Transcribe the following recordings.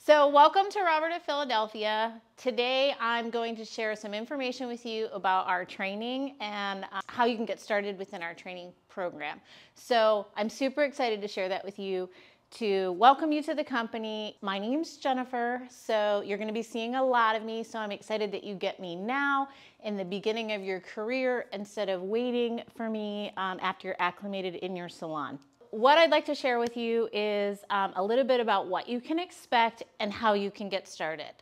So welcome to Robert of Philadelphia. Today I'm going to share some information with you about our training and how you can get started within our training program. So I'm super excited to share that with you, to welcome you to the company. My name's Jennifer, so you're going to be seeing a lot of me, so I'm excited that you get me now in the beginning of your career instead of waiting for me after you're acclimated in your salon. What I'd like to share with you is a little bit about what you can expect and how you can get started.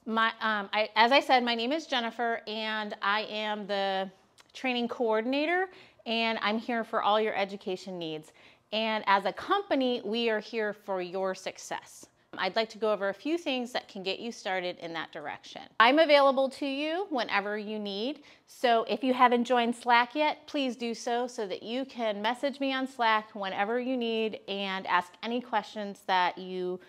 As I said, my name is Jennifer and I am the training coordinator, and I'm here for all your education needs. And as a company, we are here for your success. I'd like to go over a few things that can get you started in that direction. I'm available to you whenever you need. So if you haven't joined Slack yet, please do so that you can message me on Slack whenever you need and ask any questions that you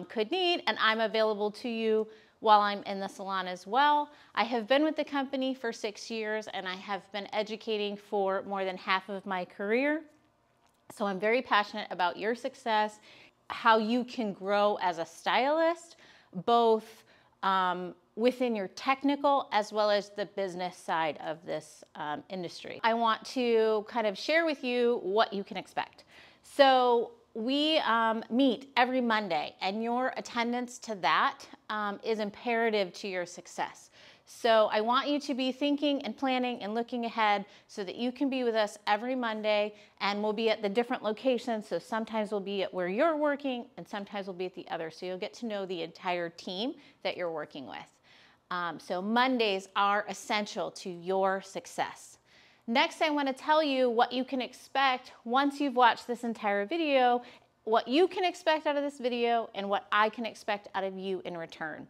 could need. And I'm available to you while I'm in the salon as well. I have been with the company for 6 years and I have been educating for more than half of my career. So I'm very passionate about your success, how you can grow as a stylist, both within your technical as well as the business side of this industry. I want to kind of share with you what you can expect. So we meet every Monday, and your attendance to that is imperative to your success. So I want you to be thinking and planning and looking ahead so that you can be with us every Monday, and we'll be at the different locations. So sometimes we'll be at where you're working and sometimes we'll be at the other. So you'll get to know the entire team that you're working with. So Mondays are essential to your success. Next, I want to tell you what you can expect once you've watched this entire video, what you can expect out of this video and what I can expect out of you in return.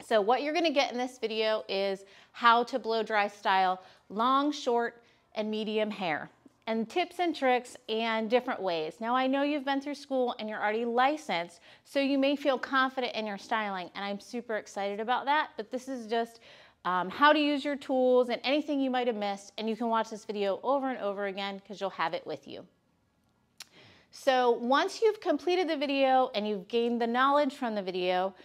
So what you're going to get in this video is how to blow dry style long, short, and medium hair, and tips and tricks and different ways. Now I know you've been through school and you're already licensed, so you may feel confident in your styling, and I'm super excited about that, but this is just how to use your tools and anything you might have missed, and you can watch this video over and over again because you'll have it with you. So once you've completed the video and you've gained the knowledge from the video,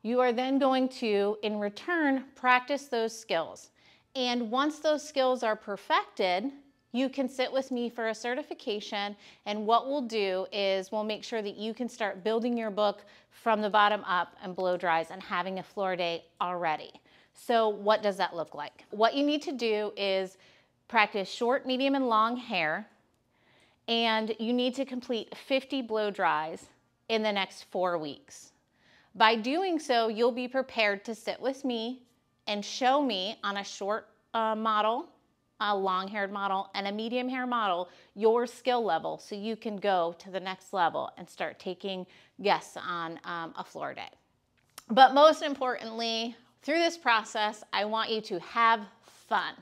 you are then going to, in return, practice those skills. And once those skills are perfected, you can sit with me for a certification, and what we'll do is we'll make sure that you can start building your book from the bottom up and blow dries and having a floor day already. So what does that look like? What you need to do is practice short, medium, and long hair, and you need to complete 50 blow dries in the next 4 weeks. By doing so, you'll be prepared to sit with me and show me on a short model, a long-haired model, and a medium hair model your skill level, so you can go to the next level and start taking guests on a floor day. But most importantly, through this process, I want you to have fun.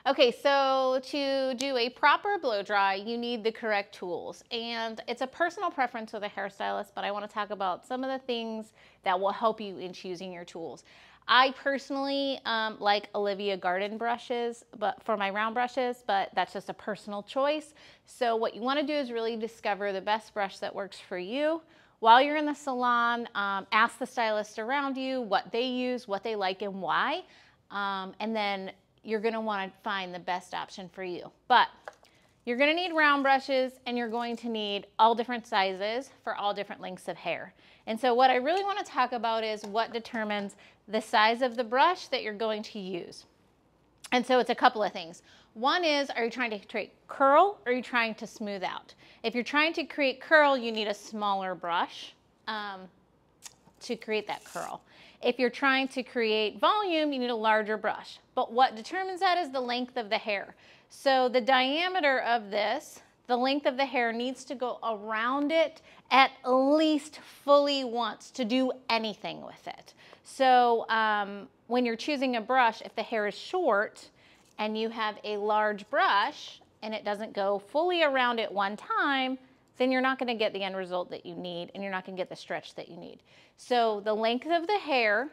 Okay, so to do a proper blow dry, you need the correct tools, and it's a personal preference with a hairstylist, but I want to talk about some of the things that will help you in choosing your tools. I personally like Olivia Garden brushes, but for my round brushes, but that's just a personal choice. So what you want to do is really discover the best brush that works for you. While you're in the salon, ask the stylist around you what they use, what they like, and why, and then you're going to want to find the best option for you. But you're going to need round brushes, and you're going to need all different sizes for all different lengths of hair. And so what I really want to talk about is what determines the size of the brush that you're going to use. And so it's a couple of things. One is, are you trying to create curl or are you trying to smooth out? If you're trying to create curl, you need a smaller brush to create that curl. If you're trying to create volume, you need a larger brush. But what determines that is the length of the hair. So the diameter of this, the length of the hair, needs to go around it at least fully once to do anything with it. So when you're choosing a brush, if the hair is short and you have a large brush and it doesn't go fully around it one time, then you're not going to get the end result that you need, and you're not going to get the stretch that you need. So the length of the hair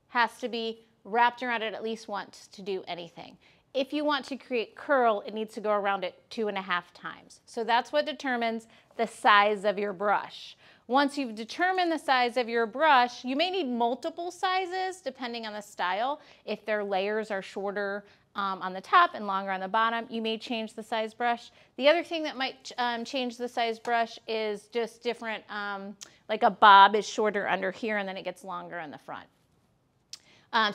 has to be wrapped around it at least once to do anything. If you want to create curl, it needs to go around it 2.5 times. So that's what determines the size of your brush. Once you've determined the size of your brush, you may need multiple sizes depending on the style. If their layers are shorter on the top and longer on the bottom, you may change the size brush. The other thing that might change the size brush is just different, like a bob is shorter under here and then it gets longer in the front.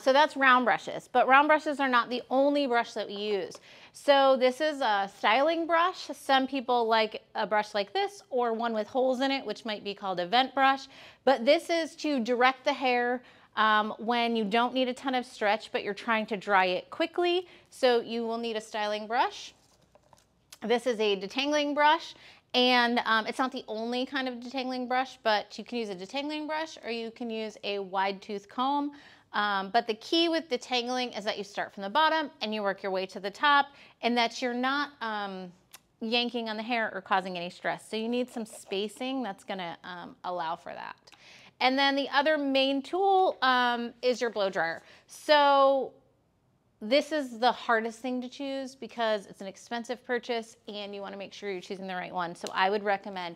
So that's round brushes, but round brushes are not the only brush that we use. So this is a styling brush. Some people like a brush like this or one with holes in it, which might be called a vent brush. But this is to direct the hair when you don't need a ton of stretch, but you're trying to dry it quickly. So you will need a styling brush. This is a detangling brush. And it's not the only kind of detangling brush, but you can use a detangling brush or you can use a wide tooth comb. But the key with detangling is that you start from the bottom and you work your way to the top, and that you're not yanking on the hair or causing any stress. So you need some spacing that's going to allow for that. And then the other main tool is your blow dryer. So this is the hardest thing to choose because it's an expensive purchase and you want to make sure you're choosing the right one. So I would recommend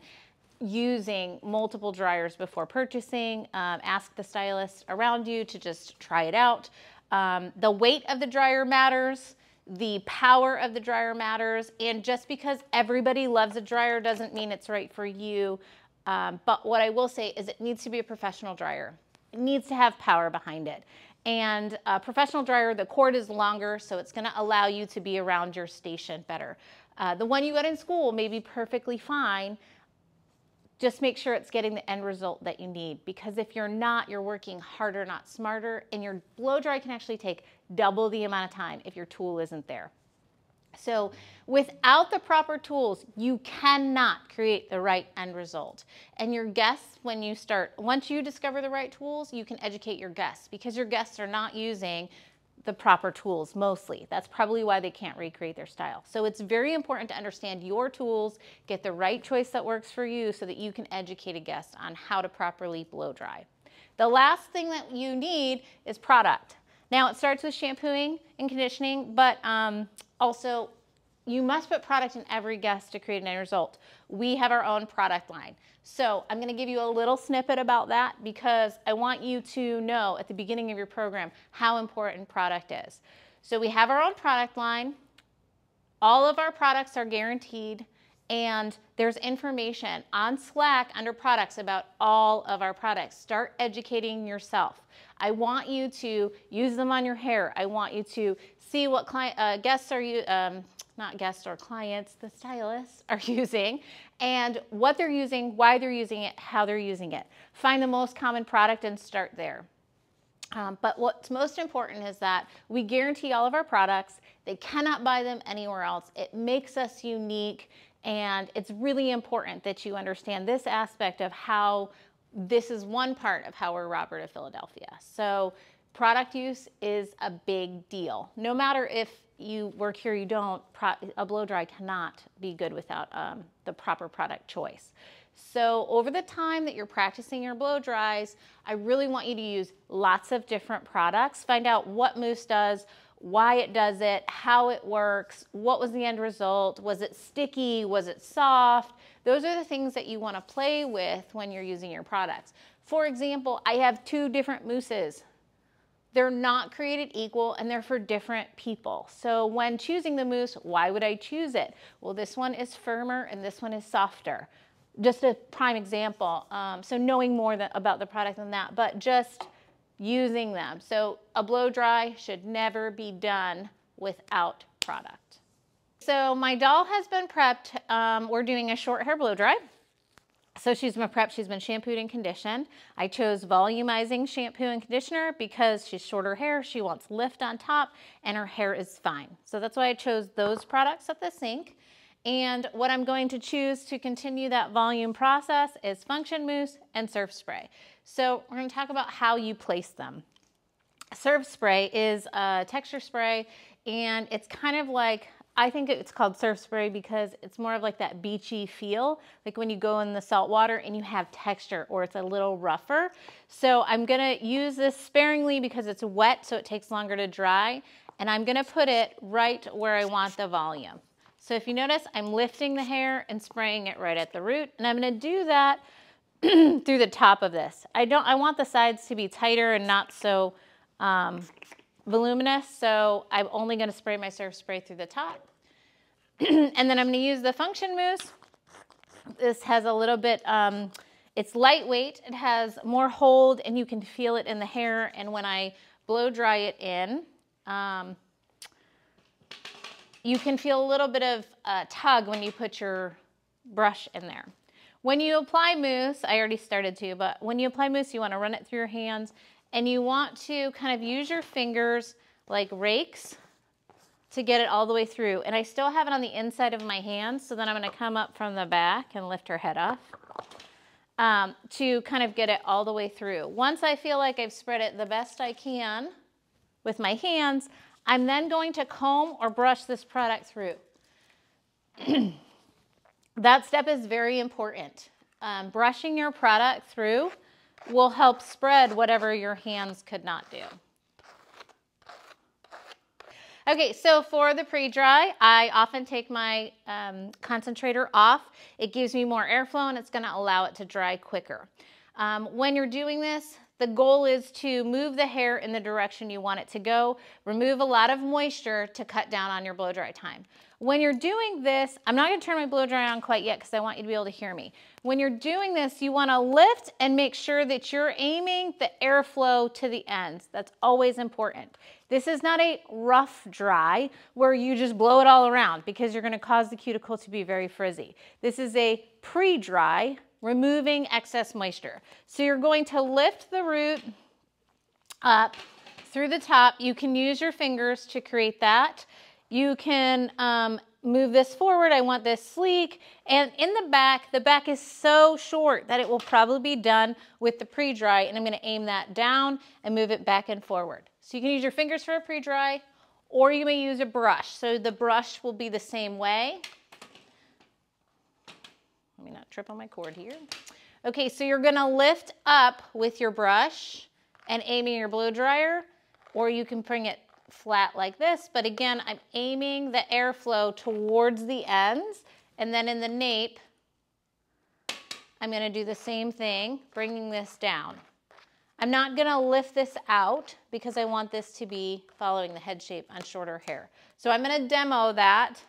using multiple dryers before purchasing. Ask the stylist around you to just try it out. The weight of the dryer matters. The power of the dryer matters. And just because everybody loves a dryer doesn't mean it's right for you. But what I will say is it needs to be a professional dryer. It needs to have power behind it. And a professional dryer, the cord is longer, so it's going to allow you to be around your station better. The one you got in school may be perfectly fine. Just make sure it's getting the end result that you need, because if you're not, you're working harder, not smarter, and your blow dry can actually take double the amount of time if your tool isn't there. So without the proper tools, you cannot create the right end result. And your guests, once you discover the right tools, you can educate your guests, because your guests are not using the proper tools mostly. That's probably why they can't recreate their style. So it's very important to understand your tools, get the right choice that works for you so that you can educate a guest on how to properly blow dry. The last thing that you need is product. Now it starts with shampooing and conditioning, but also you must put product in every guest to create an end result. We have our own product line. So I'm going to give you a little snippet about that because I want you to know at the beginning of your program how important product is. So we have our own product line. All of our products are guaranteed, and there's information on Slack under products about all of our products. Start educating yourself. I want you to use them on your hair. I want you to see what guests are you, not guests or clients, the stylists are using, and what they're using, why they're using it, how they're using it. Find the most common product and start there. But what's most important is that we guarantee all of our products. They cannot buy them anywhere else. It makes us unique, and it's really important that you understand this aspect of how this is one part of how we're Robert of Philadelphia. So product use is a big deal. No matter if you work here or you don't, a blow dry cannot be good without the proper product choice. So over the time that you're practicing your blow dries, I really want you to use lots of different products. Find out what mousse does, why it does it, how it works, what was the end result, was it sticky, was it soft? Those are the things that you want to play with when you're using your products. For example, I have 2 different mousses. They're not created equal and they're for different people. So when choosing the mousse, why would I choose it? Well, this one is firmer and this one is softer. Just a prime example. So knowing more about the product than that, but just using them. So a blow dry should never be done without product. So my doll has been prepped. We're doing a short hair blow dry. So she's been prepped, she's been shampooed and conditioned. I chose volumizing shampoo and conditioner because she's shorter hair, she wants lift on top, and her hair is fine. So that's why I chose those products at the sink. And what I'm going to choose to continue that volume process is Function Mousse and Surf Spray. So we're going to talk about how you place them. Surf Spray is a texture spray, and it's kind of like, I think it's called surf spray because it's more of like that beachy feel, like when you go in the salt water and you have texture, or it's a little rougher. So I'm gonna use this sparingly because it's wet, so it takes longer to dry, and I'm gonna put it right where I want the volume. So if you notice, I'm lifting the hair and spraying it right at the root, and I'm gonna do that through the top of this. I want the sides to be tighter and not so voluminous, so I'm only going to spray my surf spray through the top. And then I'm going to use the Function Mousse. This has a little bit, it's lightweight, it has more hold, and you can feel it in the hair. And when I blow dry it in, you can feel a little bit of tug when you put your brush in there. When you apply mousse, I already started to, but when you apply mousse, you want to run it through your hands, and you want to kind of use your fingers like rakes to get it all the way through. And I still have it on the inside of my hands, so then I'm going to come up from the back and lift her head off to kind of get it all the way through. Once I feel like I've spread it the best I can with my hands, I'm then going to comb or brush this product through. That step is very important. Brushing your product through will help spread whatever your hands could not do. Okay, so for the pre-dry, I often take my concentrator off. It gives me more airflow and it's going to allow it to dry quicker. When you're doing this, the goal is to move the hair in the direction you want it to go. Remove a lot of moisture to cut down on your blow dry time. When you're doing this, I'm not going to turn my blow dry on quite yet because I want you to be able to hear me. When you're doing this, you want to lift and make sure that you're aiming the airflow to the ends. That's always important. This is not a rough dry where you just blow it all around because you're going to cause the cuticle to be very frizzy. This is a pre-dry, removing excess moisture. So you're going to lift the root up through the top. You can use your fingers to create that. You can move this forward. I want this sleek. And in the back is so short that it will probably be done with the pre-dry. And I'm going to aim that down and move it back and forward. So you can use your fingers for a pre-dry, or you may use a brush. So the brush will be the same way. Let me not trip on my cord here. Okay, so you're going to lift up with your brush and aiming your blow dryer, or you can bring it flat like this, but again, I'm aiming the airflow towards the ends, and then in the nape, I'm going to do the same thing, bringing this down. I'm not going to lift this out because I want this to be following the head shape on shorter hair. So I'm going to demo that.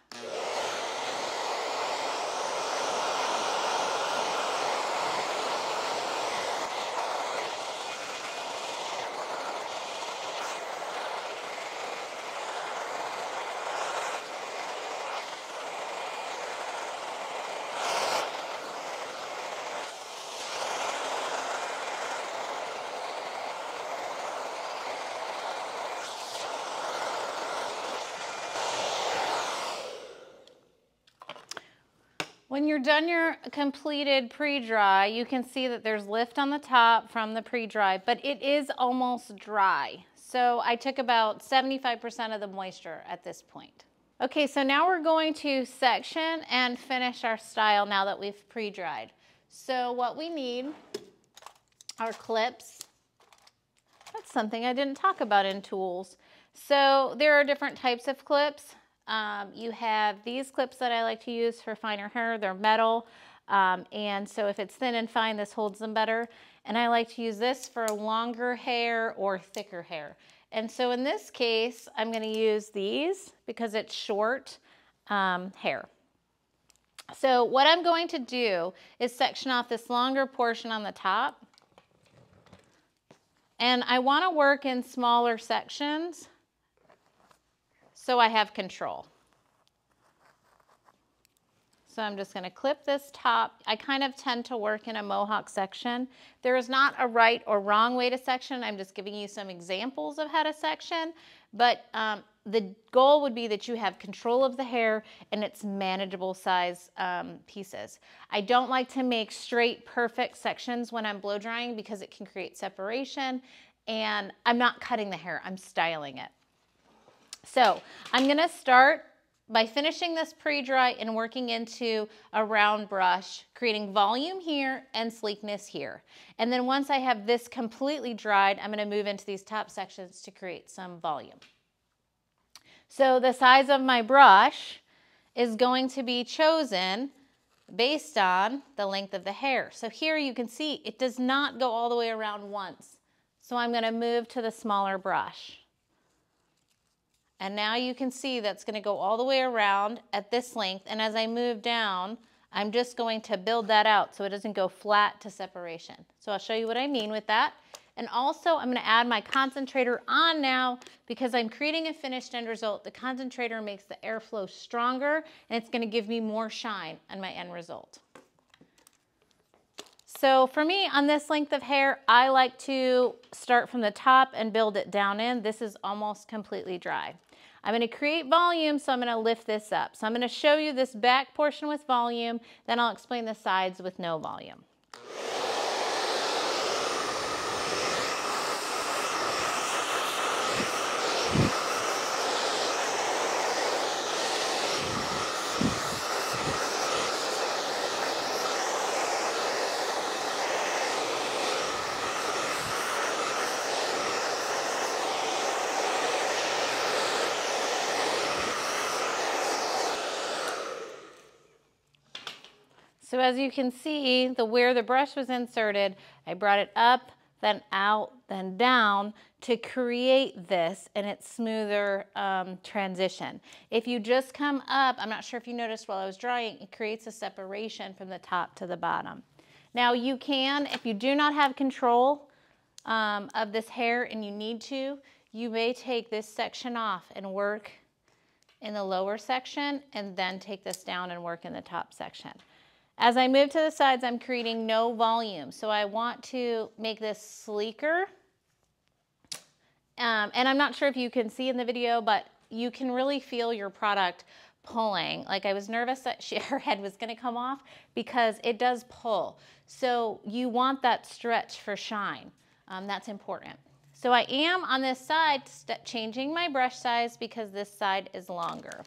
When you're done your completed pre-dry, you can see that there's lift on the top from the pre-dry, but it is almost dry. So I took about 75% of the moisture at this point. Okay, so now we're going to section and finish our style now that we've pre-dried. So what we need are clips. That's something I didn't talk about in tools. So there are different types of clips. You have these clips that I like to use for finer hair. They're metal, and so if it's thin and fine, this holds them better. And I like to use this for longer hair or thicker hair. And so in this case, I'm going to use these because it's short hair. So what I'm going to do is section off this longer portion on the top. And I want to work in smaller sections so I have control. So I'm just going to clip this top. I kind of tend to work in a mohawk section. There is not a right or wrong way to section. I'm just giving you some examples of how to section. But the goal would be that you have control of the hair and it's manageable size pieces. I don't like to make straight, perfect sections when I'm blow drying because it can create separation. And I'm not cutting the hair, I'm styling it. So I'm going to start by finishing this pre-dry and working into a round brush, creating volume here and sleekness here. And then once I have this completely dried, I'm going to move into these top sections to create some volume. So the size of my brush is going to be chosen based on the length of the hair. So here you can see it does not go all the way around once. So I'm going to move to the smaller brush. And now you can see that's going to go all the way around at this length. And as I move down, I'm just going to build that out so it doesn't go flat to separation. So I'll show you what I mean with that. And also I'm going to add my concentrator on now because I'm creating a finished end result. The concentrator makes the airflow stronger and it's going to give me more shine on my end result. So for me, on this length of hair, I like to start from the top and build it down in. This is almost completely dry. I'm going to create volume, so I'm going to lift this up. So I'm going to show you this back portion with volume, then I'll explain the sides with no volume. So as you can see, where the brush was inserted, I brought it up, then out, then down to create this and its smoother transition. If you just come up, I'm not sure if you noticed while I was drying, it creates a separation from the top to the bottom. Now you can, if you do not have control of this hair and you need to, you may take this section off and work in the lower section and then take this down and work in the top section. As I move to the sides, I'm creating no volume. So I want to make this sleeker. And I'm not sure if you can see in the video, but you can really feel your product pulling. Like I was nervous that her head was going to come off because it does pull. So you want that stretch for shine. That's important. So I am on this side changing my brush size because this side is longer.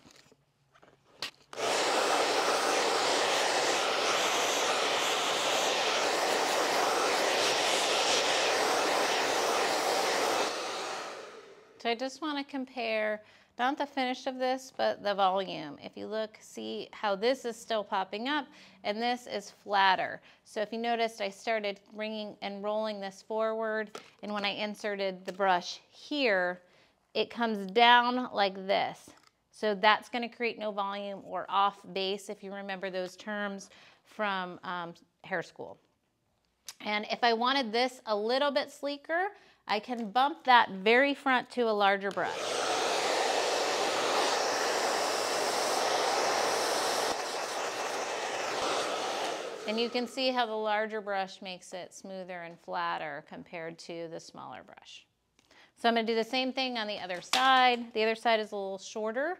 So I just want to compare, not the finish of this, but the volume. If you look, see how this is still popping up and this is flatter. So if you noticed, I started bringing and rolling this forward, and when I inserted the brush here, it comes down like this. So that's going to create no volume or off base, if you remember those terms from hair school. And if I wanted this a little bit sleeker, I can bump that very front to a larger brush. And you can see how the larger brush makes it smoother and flatter compared to the smaller brush. So I'm going to do the same thing on the other side. The other side is a little shorter,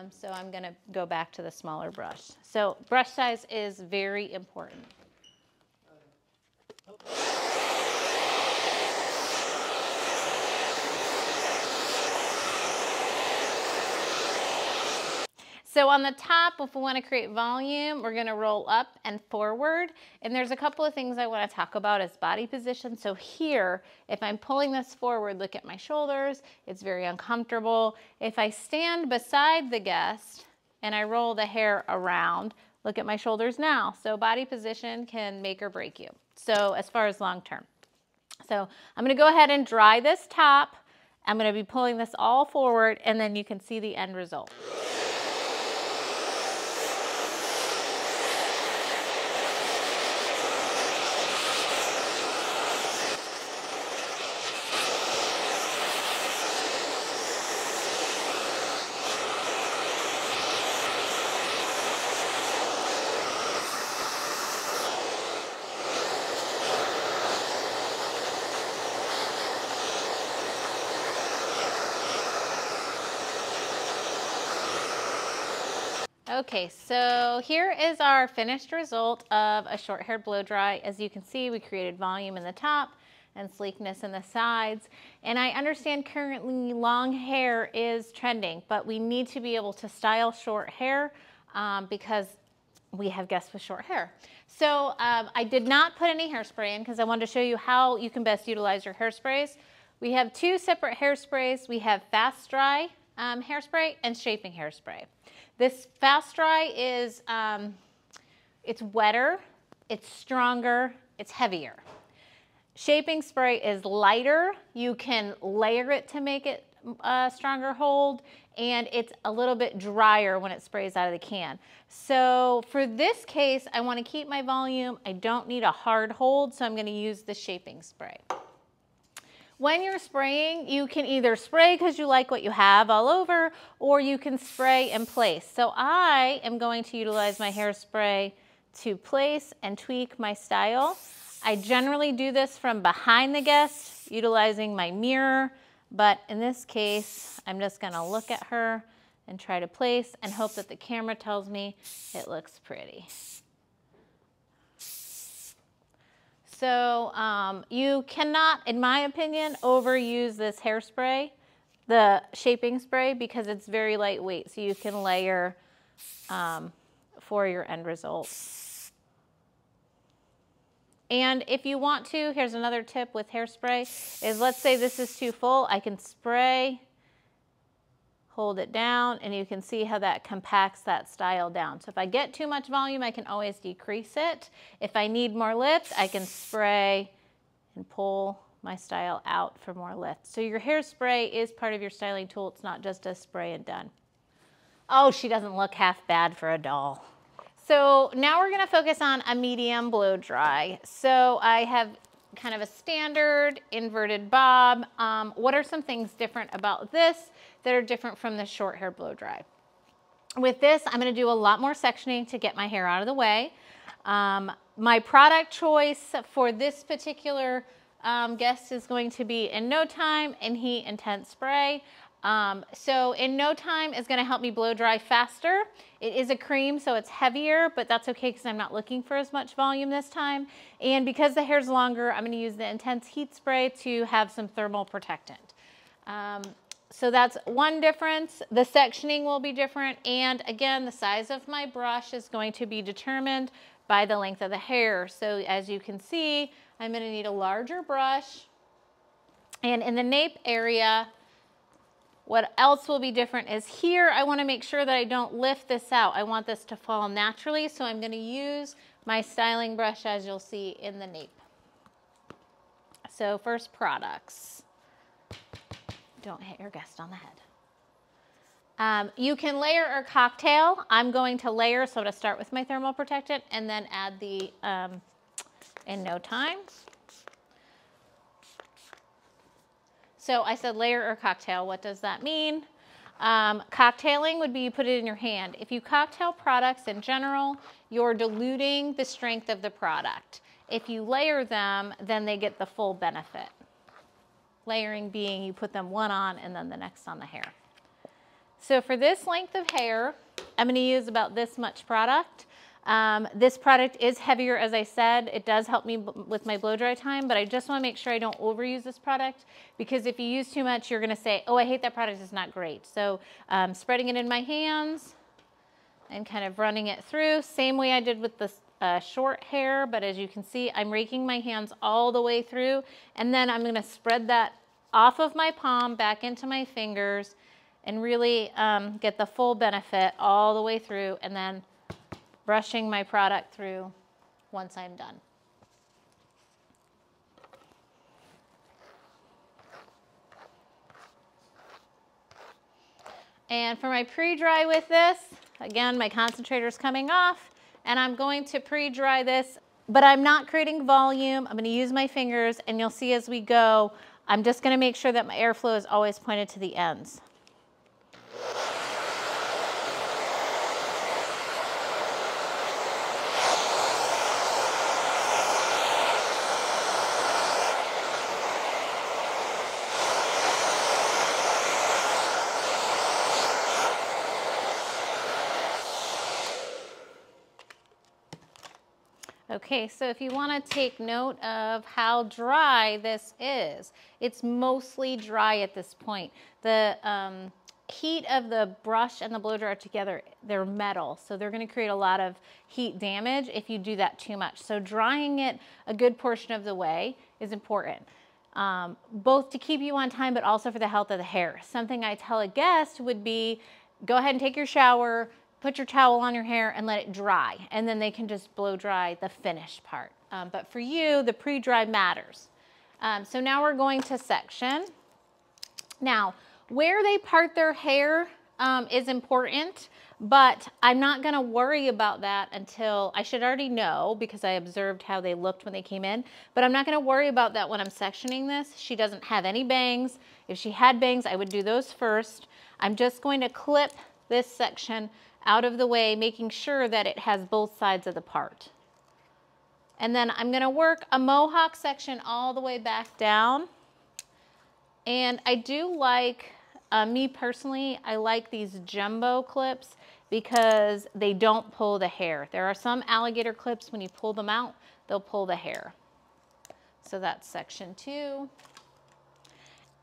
so I'm going to go back to the smaller brush. So brush size is very important. So on the top, if we want to create volume, we're going to roll up and forward. And there's a couple of things I want to talk about as body position. So here, if I'm pulling this forward, look at my shoulders. It's very uncomfortable. If I stand beside the guest and I roll the hair around, look at my shoulders now. So body position can make or break you. So as far as long term. So I'm going to go ahead and dry this top. I'm going to be pulling this all forward, and then you can see the end result. Okay, so here is our finished result of a short-haired blow dry. As you can see, we created volume in the top and sleekness in the sides. And I understand currently long hair is trending, but we need to be able to style short hair because we have guests with short hair. So I did not put any hairspray in because I wanted to show you how you can best utilize your hairsprays. We have two separate hairsprays. We have fast dry hairspray and shaping hairspray. This fast dry is It's wetter, it's stronger, it's heavier. Shaping spray is lighter. You can layer it to make it a stronger hold, and it's a little bit drier when it sprays out of the can. So for this case, I want to keep my volume. I don't need a hard hold, so I'm going to use the shaping spray. When you're spraying, you can either spray because you like what you have all over, or you can spray in place. So I am going to utilize my hairspray to place and tweak my style. I generally do this from behind the guest, utilizing my mirror, but in this case, I'm just gonna look at her and try to place and hope that the camera tells me it looks pretty. So you cannot, in my opinion, overuse this hairspray, the shaping spray, because it's very lightweight, so you can layer for your end result. And if you want to, here's another tip with hairspray, is let's say this is too full, I can spray, hold it down, and you can see how that compacts that style down. So if I get too much volume, I can always decrease it. If I need more lift, I can spray and pull my style out for more lift. So your hairspray is part of your styling tool. It's not just a spray and done. Oh, she doesn't look half bad for a doll. So now we're gonna focus on a medium blow dry. So I have kind of a standard inverted bob. What are some things different about this that are different from the short hair blow dry? With this, I'm gonna do a lot more sectioning to get my hair out of the way. My product choice for this particular guest is going to be In No Time and Heat Intense Spray. So In No Time is gonna help me blow dry faster. It is a cream, so it's heavier, but that's okay because I'm not looking for as much volume this time. And because the hair's longer, I'm gonna use the Intense Heat Spray to have some thermal protectant. So that's one difference. The sectioning will be different. And again, the size of my brush is going to be determined by the length of the hair. So as you can see, I'm gonna need a larger brush. And in the nape area, what else will be different is here, I want to make sure that I don't lift this out. I want this to fall naturally, so I'm going to use my styling brush, as you'll see in the nape. So first, products. Don't hit your guest on the head. You can layer or cocktail. I'm going to layer, so I'm going to start with my thermal protectant and then add the In No Time. So I said layer or cocktail. What does that mean? Cocktailing would be you put it in your hand. If you cocktail products in general, you're diluting the strength of the product. If you layer them, then they get the full benefit. Layering being you put them one on and then the next on the hair. So for this length of hair, I'm going to use about this much product. This product is heavier, as I said. It does help me with my blow dry time, but I just want to make sure I don't overuse this product, because if you use too much, you're going to say, oh, I hate that product, it's not great. So spreading it in my hands and kind of running it through, same way I did with the short hair, but as you can see, I'm raking my hands all the way through, and then I'm going to spread that off of my palm back into my fingers and really get the full benefit all the way through, and then brushing my product through once I'm done. And for my pre-dry with this, again, my concentrator is coming off, and I'm going to pre-dry this, but I'm not creating volume. I'm going to use my fingers, and you'll see as we go, I'm just going to make sure that my airflow is always pointed to the ends. Okay, so if you want to take note of how dry this is, it's mostly dry at this point. The heat of the brush and the blow dryer together, they're metal, so they're going to create a lot of heat damage if you do that too much. So drying it a good portion of the way is important, both to keep you on time, but also for the health of the hair. Something I tell a guest would be, go ahead and take your shower, put your towel on your hair and let it dry, and then they can just blow dry the finished part. But for you, the pre-dry matters. So now we're going to section. Now, where they part their hair is important, but I'm not gonna worry about that until, I should already know because I observed how they looked when they came in, but I'm not gonna worry about that when I'm sectioning this. She doesn't have any bangs. If she had bangs, I would do those first. I'm just going to clip this section out of the way, making sure that it has both sides of the part. And then I'm gonna work a mohawk section all the way back down. And I do like, me personally, I like these jumbo clips because they don't pull the hair. There are some alligator clips, when you pull them out, they'll pull the hair. So that's section 2.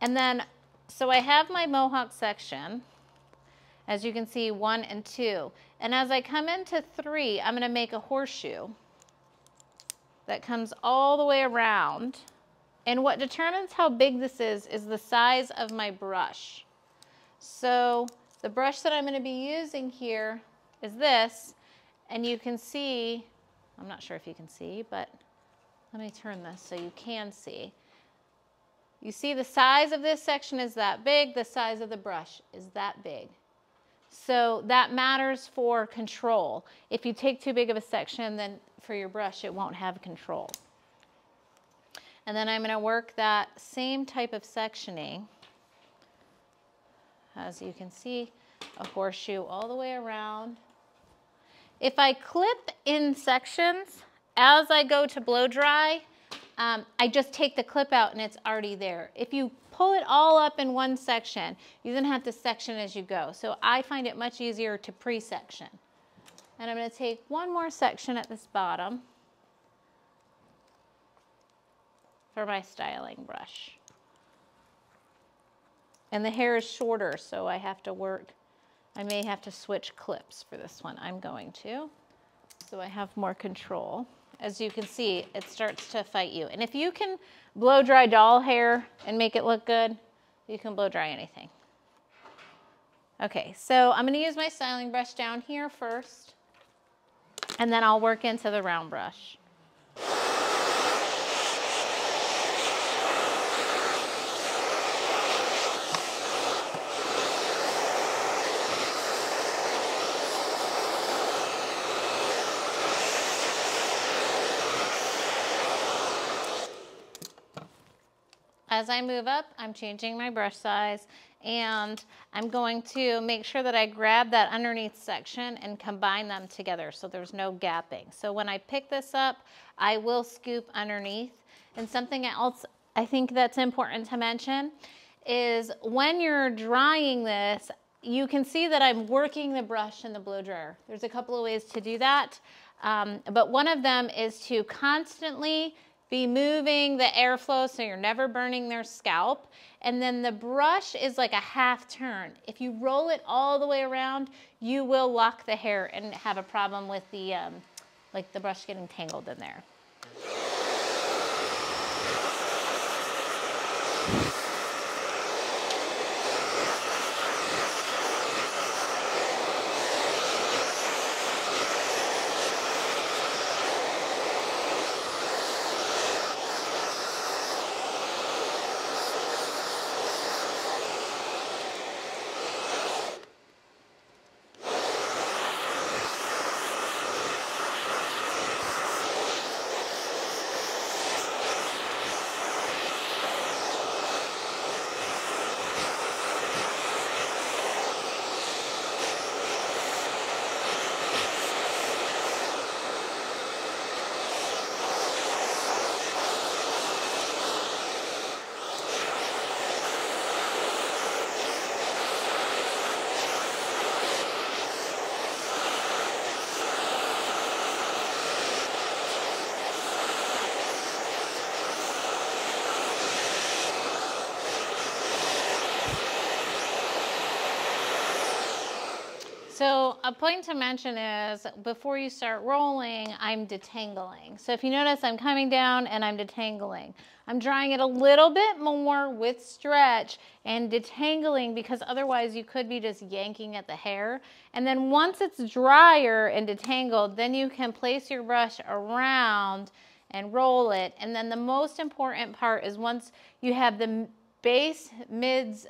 And then, so I have my mohawk section, as you can see, 1 and 2. And as I come into 3, I'm gonna make a horseshoe that comes all the way around. And what determines how big this is the size of my brush. So the brush that I'm going to be using here is this, and you can see, I'm not sure if you can see, but let me turn this so you can see. You see the size of this section is that big, the size of the brush is that big. So that matters for control. If you take too big of a section, then for your brush, it won't have control. And then I'm going to work that same type of sectioning. As you can see, a horseshoe all the way around. If I clip in sections, as I go to blow dry, I just take the clip out and it's already there. If you pull it all up in one section, you're going to have to section as you go. So I find it much easier to pre-section. And I'm going to take one more section at this bottom for my styling brush. And the hair is shorter, so I have to work, I may have to switch clips for this one. I'm going to, so I have more control. As you can see, it starts to fight you. And if you can blow dry doll hair and make it look good, you can blow dry anything. Okay, so I'm gonna use my styling brush down here first, and then I'll work into the round brush. As I move up, I'm changing my brush size, and I'm going to make sure that I grab that underneath section and combine them together so there's no gapping. So when I pick this up, I will scoop underneath. And something else I think that's important to mention is when you're drying this, you can see that I'm working the brush in the blow dryer. There's a couple of ways to do that, but one of them is to constantly be moving the airflow so you're never burning their scalp. And then the brush is like a half turn. If you roll it all the way around, you will lock the hair and have a problem with the, like the brush getting tangled in there. So a point to mention is before you start rolling, I'm detangling. So if you notice, I'm coming down and I'm detangling. I'm drying it a little bit more with stretch and detangling because otherwise you could be just yanking at the hair. And then once it's drier and detangled, then you can place your brush around and roll it. And then the most important part is once you have the base, mids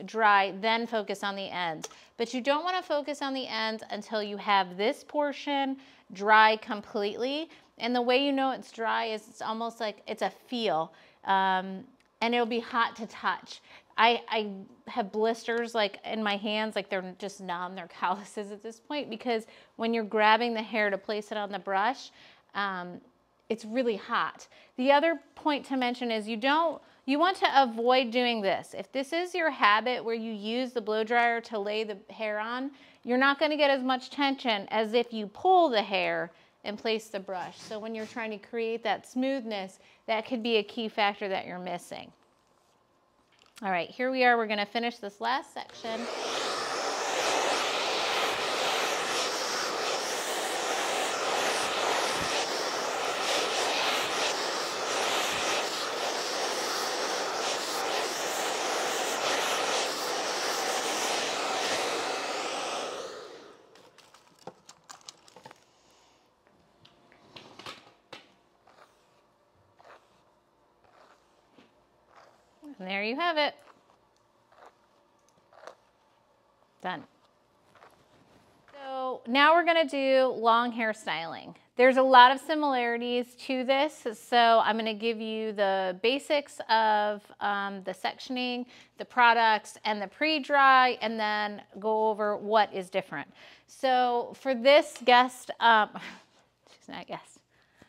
dry, then focus on the ends. But you don't want to focus on the ends until you have this portion dry completely. And the way you know it's dry is it's almost like it's a feel, and it'll be hot to touch. I have blisters like in my hands, like they're just numb, they're calluses at this point, because when you're grabbing the hair to place it on the brush, it's really hot. The other point to mention is you want to avoid doing this. If this is your habit where you use the blow dryer to lay the hair on, you're not going to get as much tension as if you pull the hair and place the brush. So when you're trying to create that smoothness, that could be a key factor that you're missing. All right, here we are. We're going to finish this last section. And there you have it. Done. So now we're going to do long hair styling. There's a lot of similarities to this, so I'm going to give you the basics of the sectioning, the products, and the pre-dry, and then go over what is different. So for this guest, she's not a guest,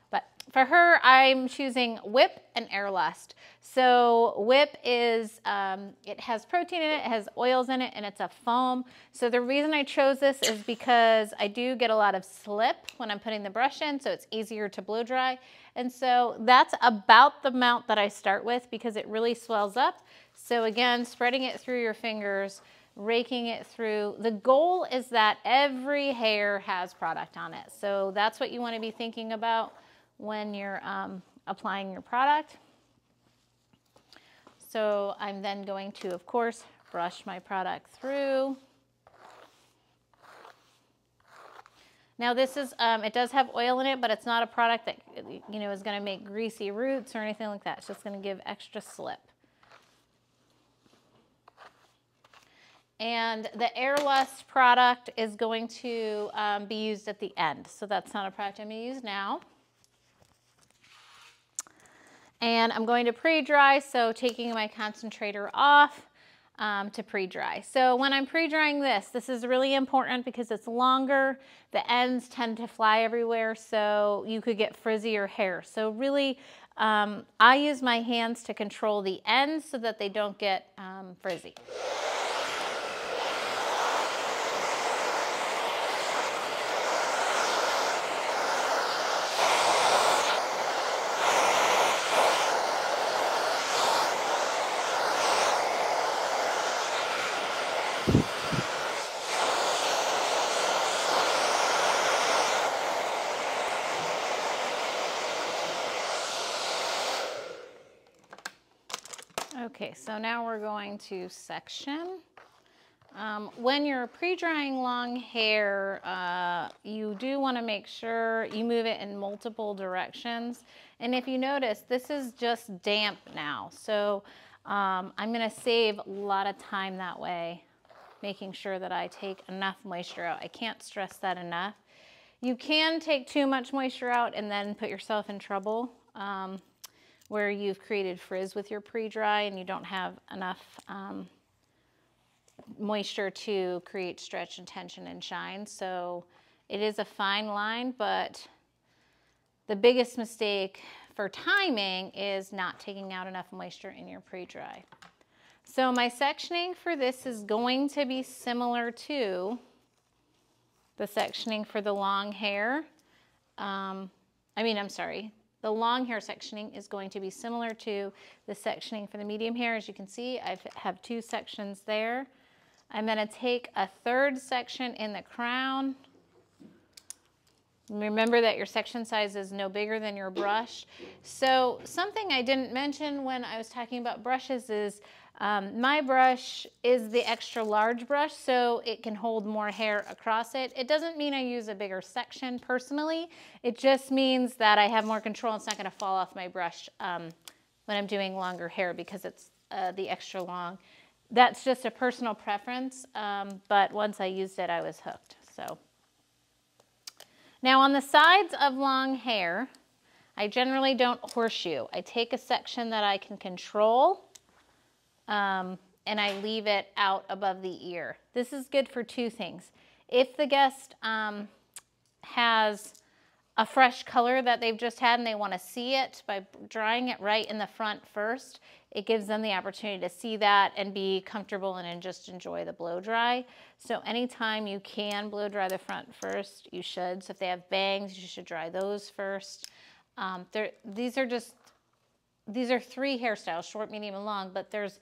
but for her, I'm choosing Whip and Airlust. So Whip is, it has protein in it, it has oils in it, and it's a foam. So the reason I chose this is because I do get a lot of slip when I'm putting the brush in, so it's easier to blow dry. And so that's about the amount that I start with because it really swells up. So again, spreading it through your fingers, raking it through. The goal is that every hair has product on it. So that's what you want to be thinking about when you're applying your product. So I'm then going to, of course, brush my product through. Now this is, it does have oil in it, but it's not a product that, you know, is going to make greasy roots or anything like that. It's just going to give extra slip. And the Airlust product is going to be used at the end. So that's not a product I'm going to use now. And I'm going to pre-dry, so taking my concentrator off to pre-dry. So when I'm pre-drying this is really important because it's longer. The ends tend to fly everywhere, so you could get frizzier hair. So really, I use my hands to control the ends so that they don't get frizzy. Okay, so now we're going to section. When you're pre-drying long hair, you do want to make sure you move it in multiple directions. And if you notice, this is just damp now. So I'm going to save a lot of time that way, making sure that I take enough moisture out. I can't stress that enough. You can take too much moisture out and then put yourself in trouble. Where you've created frizz with your pre-dry and you don't have enough moisture to create stretch and tension and shine. So it is a fine line, but the biggest mistake for timing is not taking out enough moisture in your pre-dry. So my sectioning for this is going to be similar to the sectioning for the long hair. The long hair sectioning is going to be similar to the sectioning for the medium hair. As you can see, I have two sections there. I'm going to take a third section in the crown. Remember that your section size is no bigger than your brush. So something I didn't mention when I was talking about brushes is my brush is the extra large brush, so it can hold more hair across it. It doesn't mean I use a bigger section personally. It just means that I have more control. It's not going to fall off my brush when I'm doing longer hair because it's the extra long. That's just a personal preference, but once I used it, I was hooked. So. Now on the sides of long hair, I generally don't horseshoe. I take a section that I can control and I leave it out above the ear. This is good for two things. If the guest has a fresh color that they've just had and they want to see it by drying it right in the front first, it gives them the opportunity to see that and be comfortable and just enjoy the blow dry. So anytime you can blow dry the front first, you should. So if they have bangs, you should dry those first. These are 3 hairstyles, short, medium, and long, but there's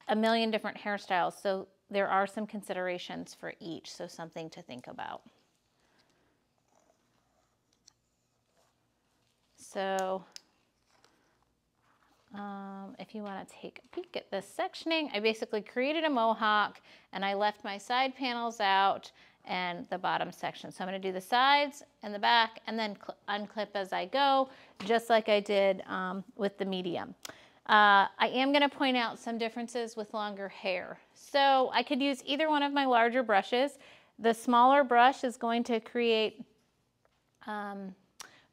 a million different hairstyles. So there are some considerations for each, so something to think about. So if you want to take a peek at this sectioning, I basically created a mohawk and I left my side panels out and the bottom section. So I'm going to do the sides and the back and then unclip as I go, just like I did with the medium. I am going to point out some differences with longer hair. So I could use either one of my larger brushes. The smaller brush is going to create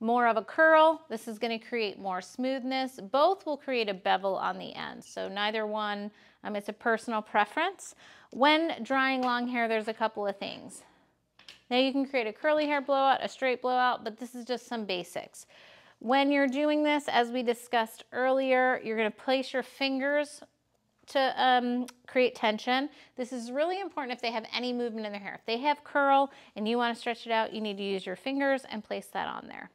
more of a curl. This is going to create more smoothness. Both will create a bevel on the end. So neither one, it's a personal preference. When drying long hair, there's a couple of things. Now you can create a curly hair blowout, a straight blowout, but this is just some basics. When you're doing this, as we discussed earlier, you're going to place your fingers to create tension. This is really important if they have any movement in their hair. If they have curl and you want to stretch it out, you need to use your fingers and place that on there.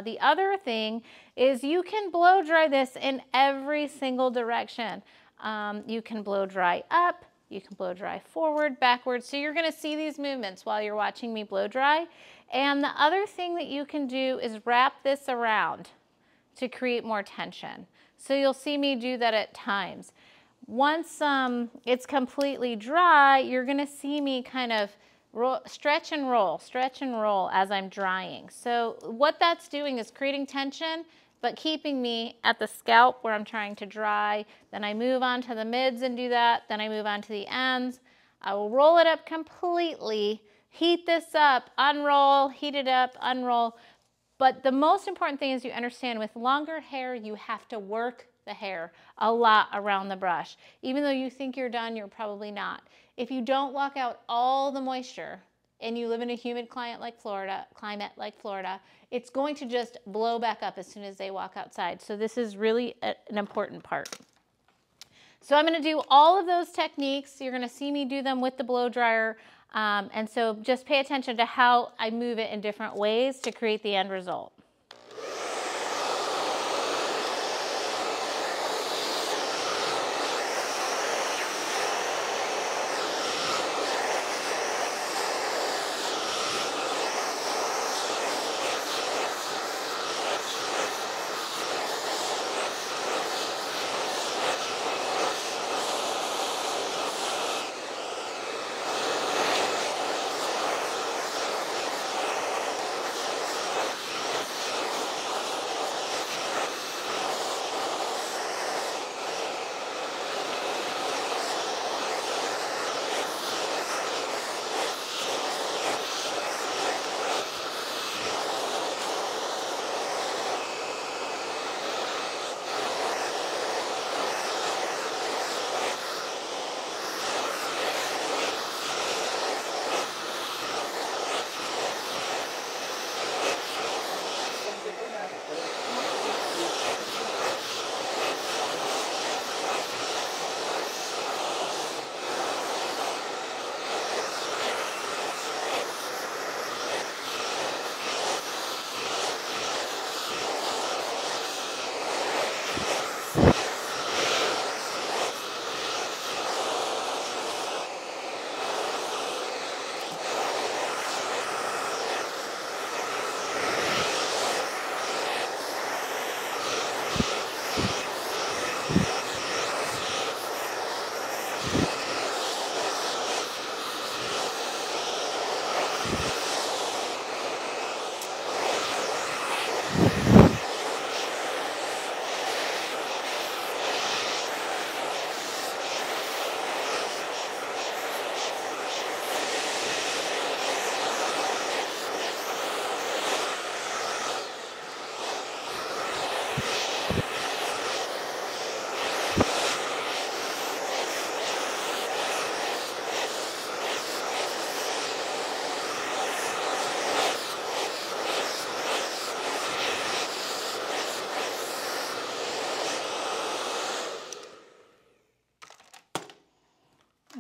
The other thing is you can blow dry this in every single direction. You can blow dry up, you can blow dry forward, backwards. So you're going to see these movements while you're watching me blow dry. And the other thing that you can do is wrap this around to create more tension. So you'll see me do that at times. Once it's completely dry, you're going to see me kind of stretch and roll as I'm drying. So what that's doing is creating tension, but keeping me at the scalp where I'm trying to dry. Then I move on to the mids and do that. Then I move on to the ends. I will roll it up completely, heat this up, unroll, heat it up, unroll. But the most important thing is you understand with longer hair, you have to work the hair a lot around the brush. Even though you think you're done, you're probably not. If you don't lock out all the moisture and you live in a humid climate like Florida, it's going to just blow back up as soon as they walk outside. So this is really an important part. So I'm going to do all of those techniques. You're going to see me do them with the blow dryer. And so just pay attention to how I move it in different ways to create the end result.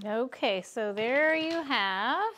Okay, so there you have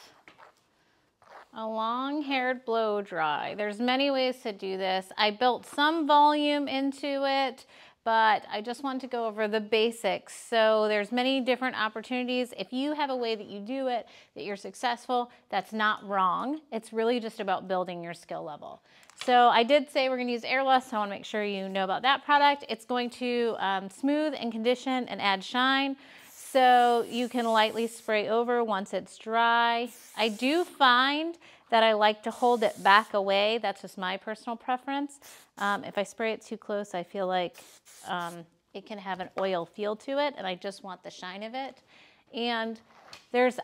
a long-haired blow dry. There's many ways to do this. I built some volume into it, but I just want to go over the basics. So there's many different opportunities. If you have a way that you do it, that you're successful, that's not wrong. It's really just about building your skill level. So I did say we're gonna use Airless, so I wanna make sure you know about that product. It's going to smooth and condition and add shine. So you can lightly spray over once it's dry. I do find that I like to hold it back away. That's just my personal preference. If I spray it too close, I feel like it can have an oil feel to it, and I just want the shine of it. And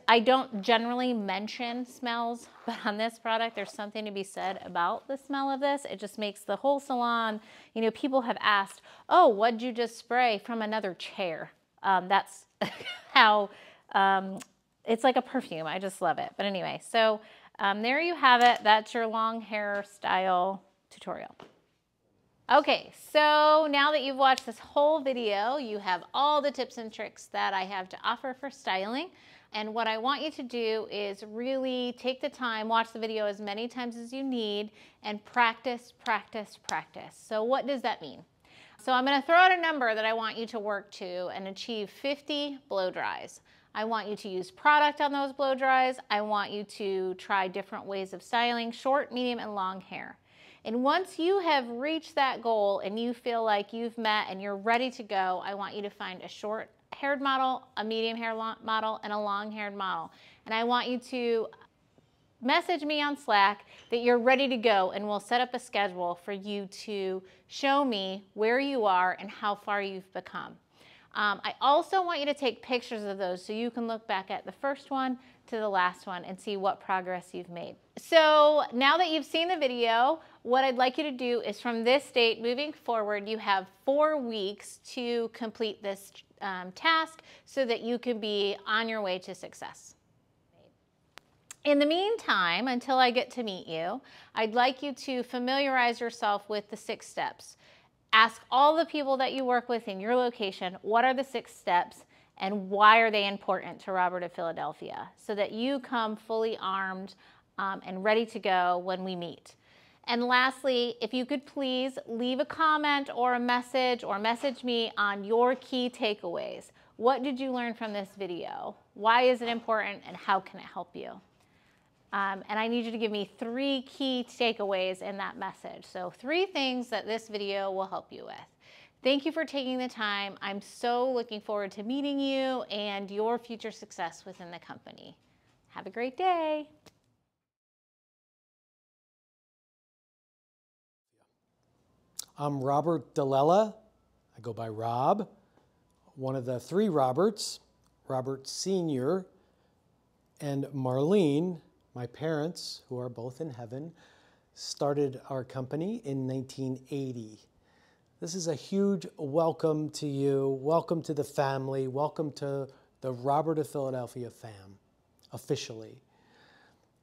I don't generally mention smells, but on this product, there's something to be said about the smell of this. It just makes the whole salon, you know, people have asked, oh, what'd you just spray from another chair? That's how, it's like a perfume. I just love it. But anyway, so there you have it. That's your long hair style tutorial. Okay, so now that you've watched this whole video, you have all the tips and tricks that I have to offer for styling. And what I want you to do is really take the time, watch the video as many times as you need, and practice, practice, practice. So what does that mean? So I'm going to throw out a number that I want you to work to and achieve 50 blow dries. I want you to use product on those blow dries. I want you to try different ways of styling, short, medium, and long hair. And once you have reached that goal and you feel like you've met and you're ready to go, I want you to find a short-haired model, a medium-haired model, and a long-haired model. And I want you to message me on Slack that you're ready to go, and we'll set up a schedule for you to show me where you are and how far you've become. I also want you to take pictures of those so you can look back at the first one to the last one and see what progress you've made. So now that you've seen the video, what I'd like you to do is from this date moving forward, you have 4 weeks to complete this task so that you can be on your way to success. In the meantime, until I get to meet you, I'd like you to familiarize yourself with the 6 steps. Ask all the people that you work with in your location, what are the 6 steps and why are they important to Robert of Philadelphia, so that you come fully armed and ready to go when we meet. And lastly, if you could please leave a comment or a message or message me on your key takeaways. What did you learn from this video? Why is it important and how can it help you? And I need you to give me 3 key takeaways in that message. So 3 things that this video will help you with. Thank you for taking the time. I'm so looking forward to meeting you and your future success within the company. Have a great day. I'm Robert DeLella. I go by Rob, one of the 3 Roberts, Robert Sr. and Marlene. My parents, who are both in heaven, started our company in 1980. This is a huge welcome to you. Welcome to the family. Welcome to the Robert of Philadelphia fam, officially.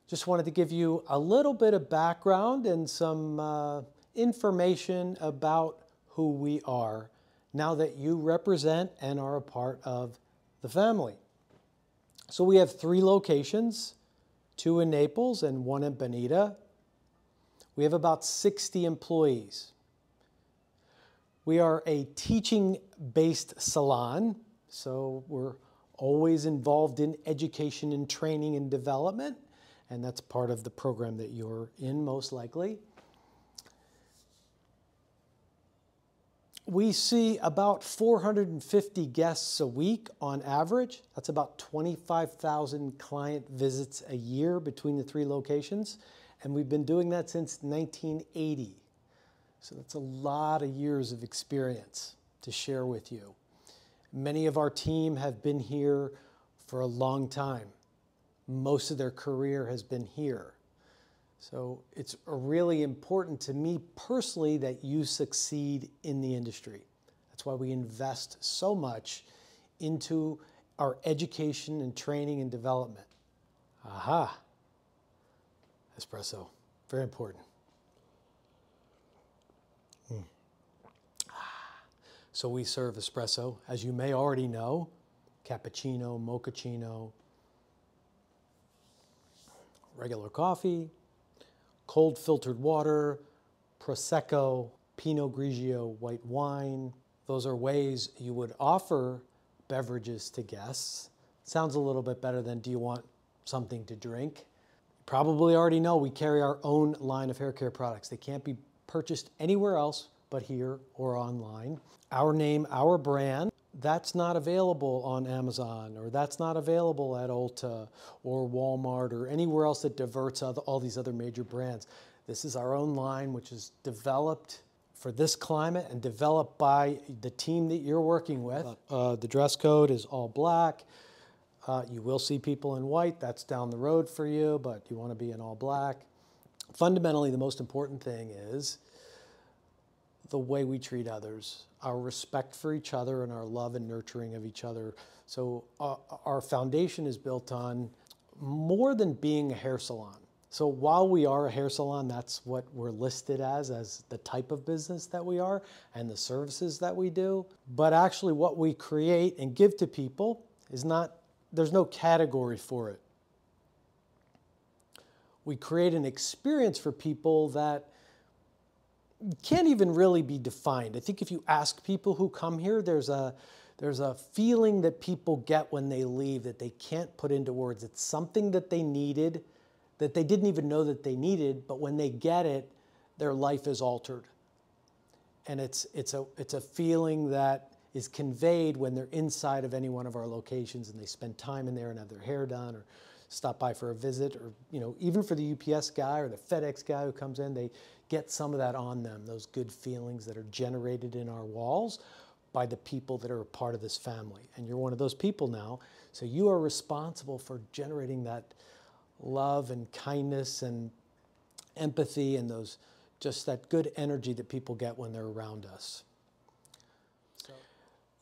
Just wanted to give you a little bit of background and some information about who we are now that you represent and are a part of the family. So we have 3 locations. 2 in Naples and 1 in Bonita. We have about 60 employees. We are a teaching-based salon, so we're always involved in education and training and development, and that's part of the program that you're in most likely. We see about 450 guests a week on average. That's about 25,000 client visits a year between the 3 locations. And we've been doing that since 1980. So that's a lot of years of experience to share with you. Many of our team have been here for a long time. Most of their career has been here. So it's really important to me personally that you succeed in the industry. That's why we invest so much into our education and training and development. Aha, espresso, very important. So we serve espresso, as you may already know, cappuccino, mochaccino, regular coffee, cold filtered water, Prosecco, Pinot Grigio white wine. Those are ways you would offer beverages to guests. Sounds a little bit better than do you want something to drink? You probably already know we carry our own line of hair care products. They can't be purchased anywhere else but here or online. Our name, our brand, that's not available on Amazon, or that's not available at Ulta or Walmart or anywhere else that diverts all these other major brands. This is our own line, which is developed for this climate and developed by the team that you're working with. The dress code is all black. You will see people in white. That's down the road for you, but you want to be in all black. Fundamentally, the most important thing is the way we treat others, our respect for each other and our love and nurturing of each other. So our foundation is built on more than being a hair salon. So while we are a hair salon, that's what we're listed as the type of business that we are and the services that we do. But actually what we create and give to people is not, there's no category for it. We create an experience for people that can't even really be defined. I think if you ask people who come here, there's a feeling that people get when they leave that they can't put into words. It's something that they needed, that they didn't even know that they needed, but when they get it, their life is altered. And it's a feeling that is conveyed when they're inside of any one of our locations and they spend time in there and have their hair done or stop by for a visit, or even for the UPS guy or the FedEx guy who comes in, they get some of that on them, those good feelings that are generated in our walls by the people that are a part of this family. And you're one of those people now, so you are responsible for generating that love and kindness and empathy and just that good energy that people get when they're around us.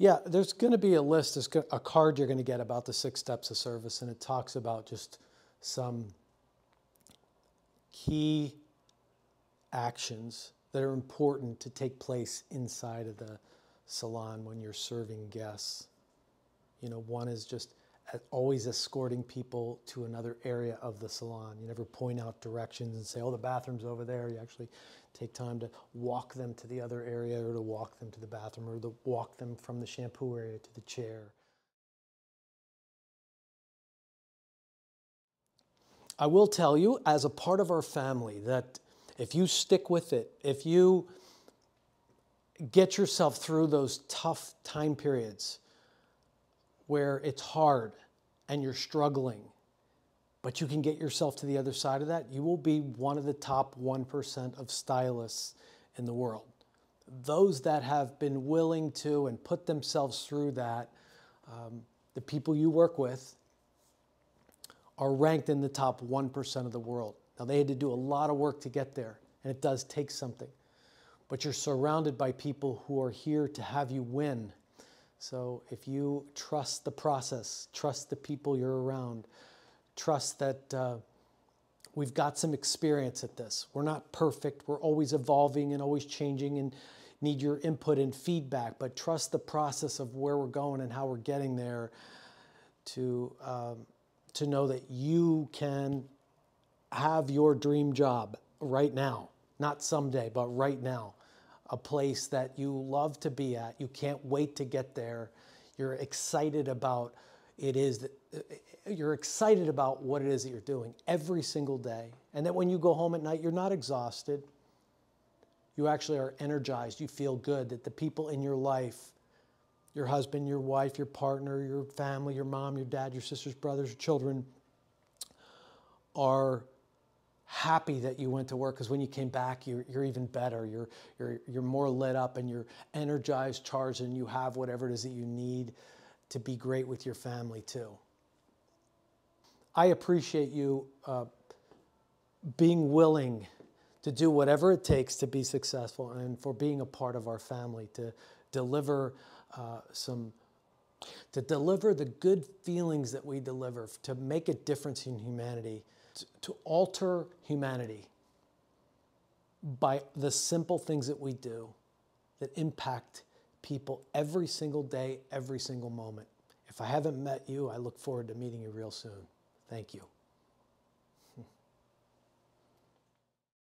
Yeah, there's going to be a list, there's a card you're going to get about the 6 steps of service, and it talks about just some key actions that are important to take place inside of the salon when you're serving guests. One is just always escorting people to another area of the salon. You never point out directions and say, oh, the bathroom's over there. You actually take time to walk them to the other area, or to walk them to the bathroom, or to walk them from the shampoo area to the chair. I will tell you, as a part of our family, that if you stick with it, if you get yourself through those tough time periods where it's hard and you're struggling, but you can get yourself to the other side of that, you will be one of the top 1% of stylists in the world. Those that have been willing to and put themselves through that, the people you work with are ranked in the top 1% of the world. Now, they had to do a lot of work to get there, and it does take something. But you're surrounded by people who are here to have you win. So if you trust the process, trust the people you're around, trust that we've got some experience at this. We're not perfect. We're always evolving and always changing and need your input and feedback, but trust the process of where we're going and how we're getting there to know that you can have your dream job right now, not someday, but right now. A place that you love to be at. You can't wait to get there. You're excited about you're excited about what it is that you're doing every single day. And that when you go home at night, you're not exhausted. You actually are energized. You feel good that the people in your life, your husband, your wife, your partner, your family, your mom, your dad, your sisters, brothers, your children, are happy that you went to work, because when you came back, you're even better. You're more lit up and you're energized, charged, and you have whatever it is that you need to be great with your family too. I appreciate you being willing to do whatever it takes to be successful, and for being a part of our family, to deliver the good feelings that we deliver, to make a difference in humanity, to alter humanity by the simple things that we do that impact people every single day, every single moment. If I haven't met you, I look forward to meeting you real soon. Thank you.